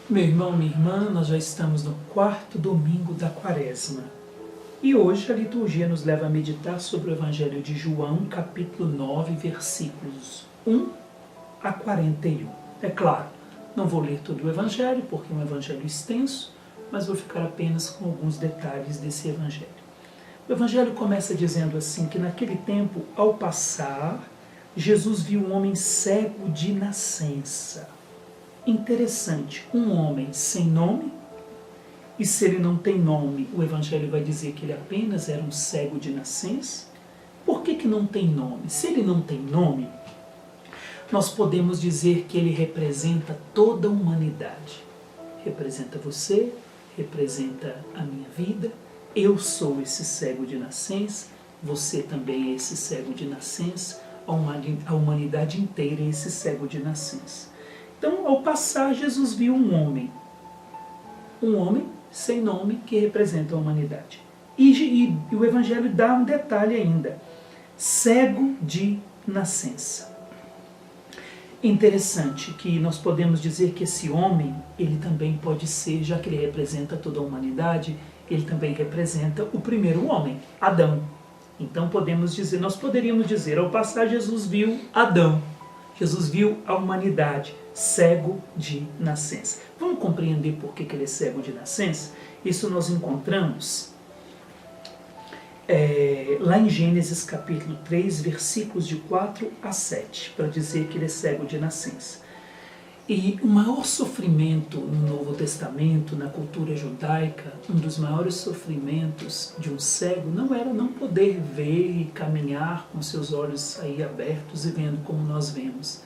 Meu irmão, minha irmã, nós já estamos no 4º domingo da Quaresma. E hoje a liturgia nos leva a meditar sobre o Evangelho de João, capítulo 9, versículos 1 a 41. É claro, não vou ler todo o Evangelho, porque é um Evangelho extenso, mas vou ficar apenas com alguns detalhes desse Evangelho. O Evangelho começa dizendo assim, que naquele tempo, ao passar, Jesus viu um homem cego de nascença. Interessante, um homem sem nome, e se ele não tem nome, o Evangelho vai dizer que ele apenas era um cego de nascença. Por que não tem nome? Se ele não tem nome, nós podemos dizer que ele representa toda a humanidade. Representa você, representa a minha vida, eu sou esse cego de nascença, você também é esse cego de nascença, a humanidade inteira é esse cego de nascença. Então, ao passar, Jesus viu um homem sem nome que representa a humanidade. E o Evangelho dá um detalhe ainda, cego de nascença. Interessante que nós podemos dizer que esse homem, ele também pode ser, já que ele representa toda a humanidade, ele também representa o primeiro homem, Adão. Então nós poderíamos dizer, ao passar Jesus viu Adão, Jesus viu a humanidade, cego de nascença. Vamos compreender por que ele é cego de nascença? Isso nós encontramos lá em Gênesis capítulo 3, versículos de 4 a 7, para dizer que ele é cego de nascença. E o maior sofrimento no Novo Testamento, na cultura judaica, um dos maiores sofrimentos de um cego não era não poder ver e caminhar com seus olhos aí abertos e vendo como nós vemos.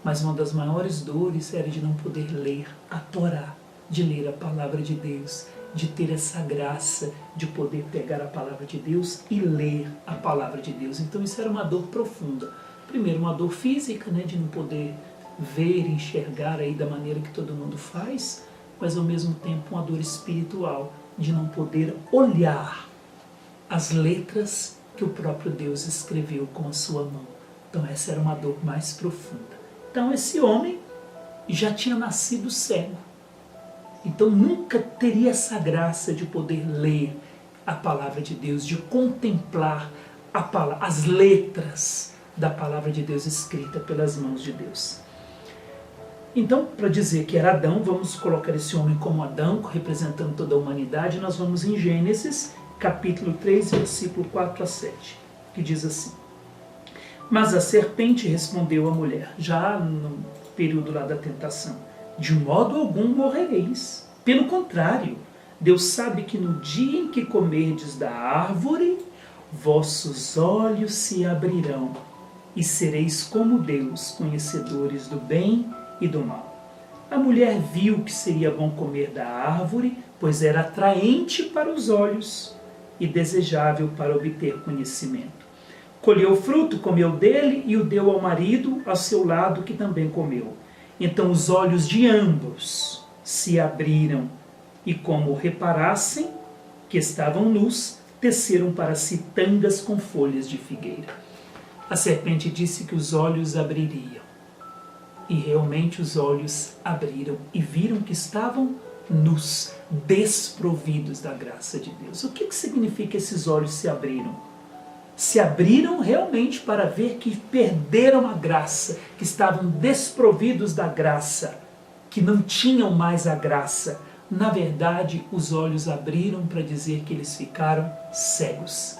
Mas uma das maiores dores era de não poder ler a Torá, de ler a palavra de Deus, de ter essa graça de poder pegar a palavra de Deus e ler a palavra de Deus. Então isso era uma dor profunda. Primeiro uma dor física, de não poder ver, enxergar aí da maneira que todo mundo faz, mas ao mesmo tempo uma dor espiritual, de não poder olhar as letras que o próprio Deus escreveu com a sua mão. Então essa era uma dor mais profunda. Então esse homem já tinha nascido cego. Então nunca teria essa graça de poder ler a palavra de Deus, de contemplar as letras da palavra de Deus escrita pelas mãos de Deus. Então, para dizer que era Adão, vamos colocar esse homem como Adão, representando toda a humanidade. Nós vamos em Gênesis, capítulo 3, versículo 4 a 7, que diz assim: Mas a serpente respondeu à mulher, já no período lá da tentação: De modo algum morrereis. Pelo contrário, Deus sabe que no dia em que comerdes da árvore, vossos olhos se abrirão, e sereis como Deus, conhecedores do bem e do mal. A mulher viu que seria bom comer da árvore, pois era atraente para os olhos e desejável para obter conhecimento. Colheu o fruto, comeu dele e o deu ao marido ao seu lado, que também comeu. Então os olhos de ambos se abriram e, como reparassem que estavam nus, teceram para si tangas com folhas de figueira. A serpente disse que os olhos abririam. E realmente os olhos abriram e viram que estavam nus, desprovidos da graça de Deus. O que significa esses olhos se abriram? Se abriram realmente para ver que perderam a graça, que estavam desprovidos da graça, que não tinham mais a graça. Na verdade, os olhos abriram para dizer que eles ficaram cegos.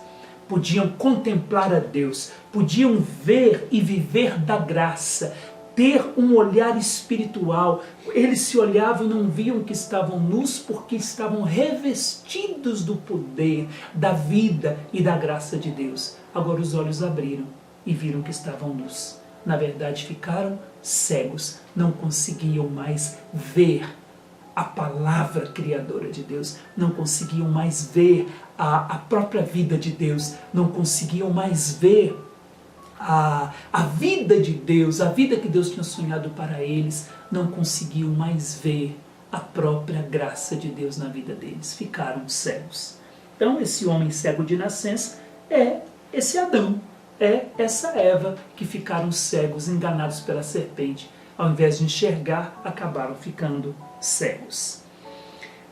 Podiam contemplar a Deus, podiam ver e viver da graça, ter um olhar espiritual. Eles se olhavam e não viam que estavam nus, porque estavam revestidos do poder, da vida e da graça de Deus. Agora os olhos abriram e viram que estavam nus. Na verdade, ficaram cegos, não conseguiam mais ver a palavra criadora de Deus, não conseguiam mais ver a própria vida de Deus, não conseguiam mais ver a vida de Deus, a vida que Deus tinha sonhado para eles, não conseguiam mais ver a própria graça de Deus na vida deles, ficaram cegos. Então esse homem cego de nascença é esse Adão, é essa Eva que ficaram cegos, enganados pela serpente. ao invés de enxergar, acabaram ficando cegos.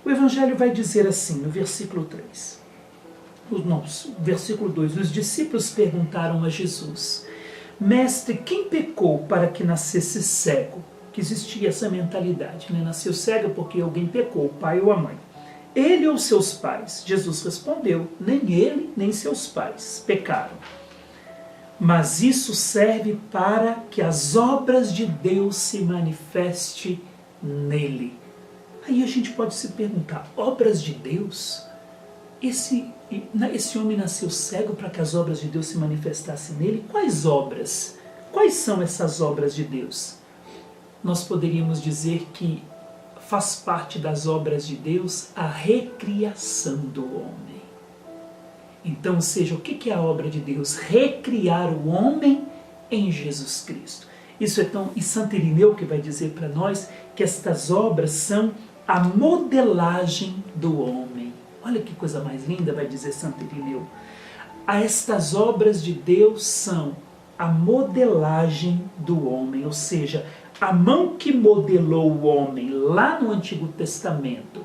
O Evangelho vai dizer assim, no versículo 3. Versículo 2. Os discípulos perguntaram a Jesus: Mestre, quem pecou para que nascesse cego? Que existia essa mentalidade, né? Nasceu cego porque alguém pecou, o pai ou a mãe. Ele ou seus pais? Jesus respondeu: nem ele, nem seus pais pecaram. Mas isso serve para que as obras de Deus se manifestem nele. Aí a gente pode se perguntar, obras de Deus? Esse homem nasceu cego para que as obras de Deus se manifestassem nele? Quais obras? Quais são essas obras de Deus? Nós poderíamos dizer que faz parte das obras de Deus a recriação do homem. Então, ou seja, o que é a obra de Deus? Recriar o homem em Jesus Cristo. E Santo Irineu que vai dizer para nós que estas obras são a modelagem do homem. Olha que coisa mais linda, vai dizer Santo Irineu. Estas obras de Deus são a modelagem do homem, ou seja, a mão que modelou o homem lá no Antigo Testamento,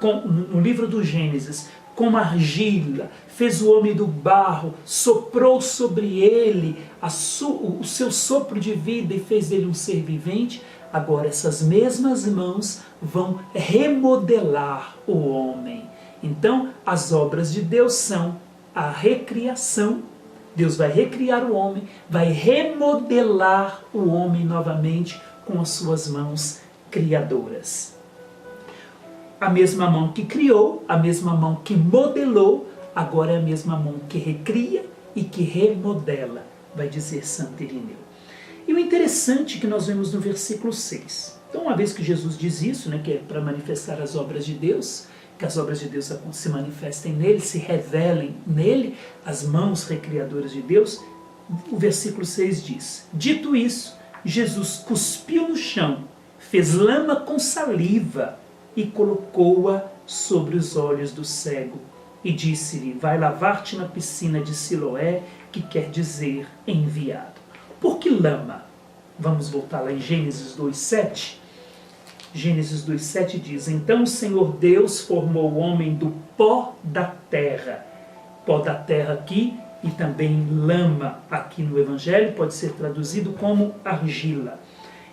no livro do Gênesis, com argila, fez o homem do barro, soprou sobre ele o seu sopro de vida e fez dele um ser vivente. Agora essas mesmas mãos vão remodelar o homem. Então as obras de Deus são a recriação. Deus vai recriar o homem, vai remodelar o homem novamente com as suas mãos criadoras. A mesma mão que criou, a mesma mão que modelou, agora é a mesma mão que recria e que remodela, vai dizer Santo Irineu. E o interessante que nós vemos no versículo 6. Então, uma vez que Jesus diz isso, né, que é para manifestar as obras de Deus, que as obras de Deus se manifestem nele, se revelem nele, as mãos recriadoras de Deus, o versículo 6 diz: Dito isso, Jesus cuspiu no chão, fez lama com saliva e colocou-a sobre os olhos do cego e disse-lhe: vai lavar-te na piscina de Siloé, que quer dizer enviado. Por que lama? Vamos voltar lá em Gênesis 2:7. Gênesis 2:7 diz: Então o Senhor Deus formou o homem do pó da terra. Pó da terra aqui e também lama aqui no Evangelho pode ser traduzido como argila.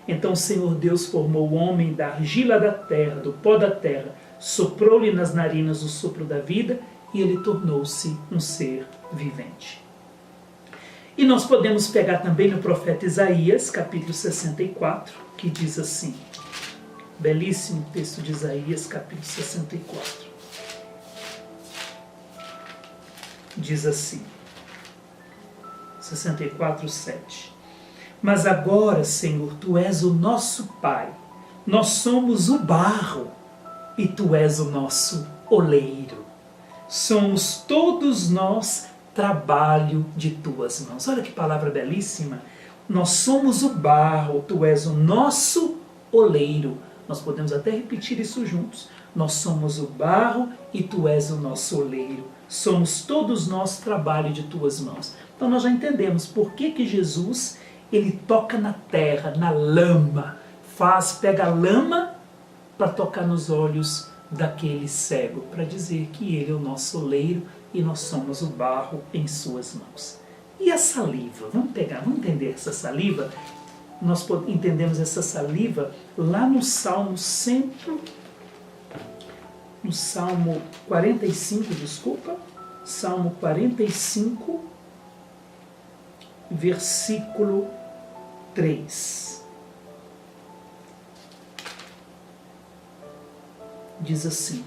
Então o Senhor Deus formou o homem da argila da terra, do pó da terra, soprou-lhe nas narinas o sopro da vida e ele tornou-se um ser vivente. E nós podemos pegar também no profeta Isaías, capítulo 64, que diz assim, belíssimo texto de Isaías, capítulo 64. Diz assim, 64:7. Mas agora, Senhor, Tu és o nosso Pai, nós somos o barro e Tu és o nosso oleiro. Somos todos nós trabalho de Tuas mãos. Olha que palavra belíssima. Nós somos o barro, Tu és o nosso oleiro. Nós podemos até repetir isso juntos. Nós somos o barro e Tu és o nosso oleiro. Somos todos nós trabalho de Tuas mãos. Então nós já entendemos por que Jesus ele toca na terra, na lama, pega a lama para tocar nos olhos daquele cego, para dizer que ele é o nosso oleiro e nós somos o barro em suas mãos. E a saliva? Vamos entender essa saliva? Nós entendemos essa saliva lá no Salmo 45, Salmo 45, versículo 3. Diz assim: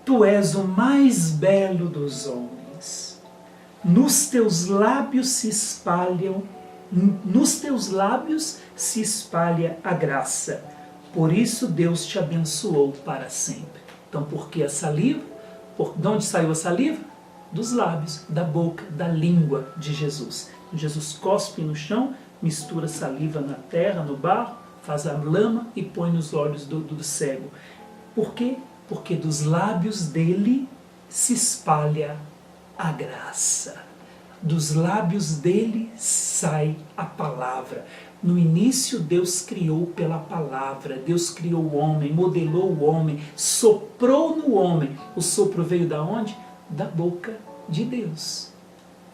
Tu és o mais belo dos homens, nos teus lábios se espalha a graça, por isso Deus te abençoou para sempre. Então, por que a saliva? De onde saiu a saliva? Dos lábios, da boca, da língua de Jesus. Jesus cospe no chão, mistura saliva na terra, no barro, faz a lama e põe nos olhos do cego. Por quê? Porque dos lábios dele se espalha a graça. Dos lábios dele sai a palavra. No início Deus criou pela palavra, Deus criou o homem, modelou o homem, soprou no homem. O sopro veio da onde? Da boca de Deus.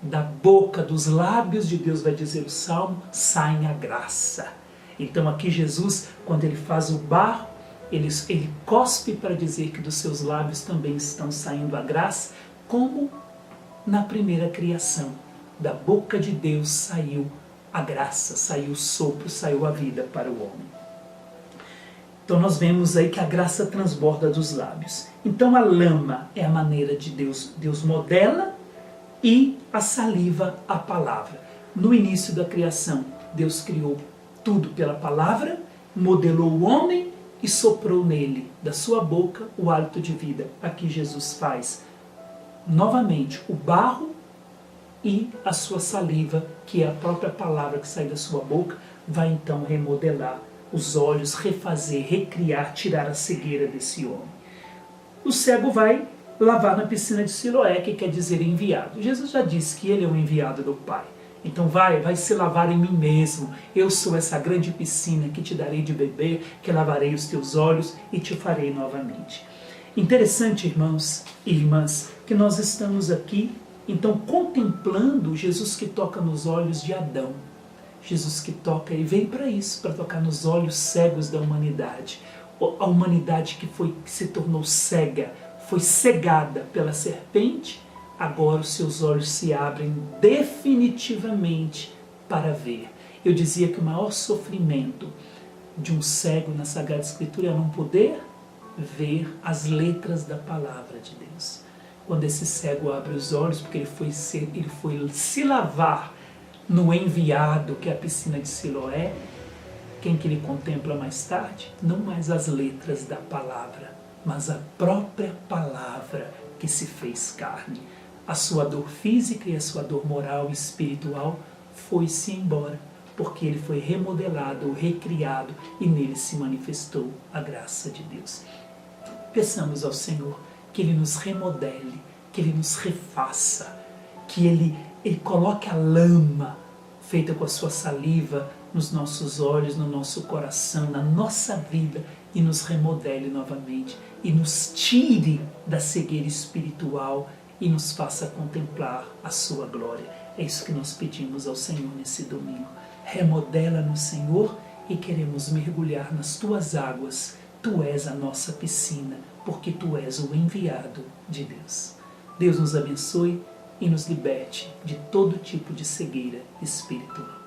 Da boca, dos lábios de Deus, vai dizer o Salmo, sai a graça. Então aqui Jesus, quando ele faz o barro, ele cospe para dizer que dos seus lábios também estão saindo a graça, como na primeira criação. Da boca de Deus saiu a graça, saiu o sopro, saiu a vida para o homem. Então nós vemos aí que a graça transborda dos lábios. Então a lama é a maneira de Deus modela, e a saliva a palavra. No início da criação, Deus criou tudo pela palavra, modelou o homem e soprou nele, da sua boca, o hálito de vida. Aqui Jesus faz novamente o barro e a sua saliva, que é a própria palavra que sai da sua boca, vai então remodelar os olhos, refazer, recriar, tirar a cegueira desse homem. O cego vai lavar na piscina de Siloé, que quer dizer enviado. Jesus já disse que ele é o enviado do Pai. Então vai se lavar em mim mesmo. Eu sou essa grande piscina que te darei de beber, que lavarei os teus olhos e te farei novamente. Interessante, irmãos e irmãs, que nós estamos aqui, então, contemplando Jesus que toca nos olhos de Adão. Jesus que toca, ele veio para isso, para tocar nos olhos cegos da humanidade. A humanidade que se tornou cega, foi cegada pela serpente, agora os seus olhos se abrem definitivamente para ver. Eu dizia que o maior sofrimento de um cego na Sagrada Escritura é não poder ver as letras da palavra de Deus. Quando esse cego abre os olhos, porque ele foi se lavar no enviado, que é a piscina de Siloé, quem que ele contempla mais tarde? Não mais as letras da palavra, mas a própria palavra que se fez carne. A sua dor física e a sua dor moral e espiritual foi-se embora, porque ele foi remodelado, recriado, e nele se manifestou a graça de Deus. Peçamos ao Senhor que Ele nos remodele, que Ele nos refaça, que Ele coloque a lama feita com a sua saliva nos nossos olhos, no nosso coração, na nossa vida, e nos remodele novamente, e nos tire da cegueira espiritual e nos faça contemplar a sua glória. É isso que nós pedimos ao Senhor nesse domingo. Remodela-nos, Senhor, e queremos mergulhar nas tuas águas. Tu és a nossa piscina, porque tu és o enviado de Deus. Deus nos abençoe e nos liberte de todo tipo de cegueira espiritual.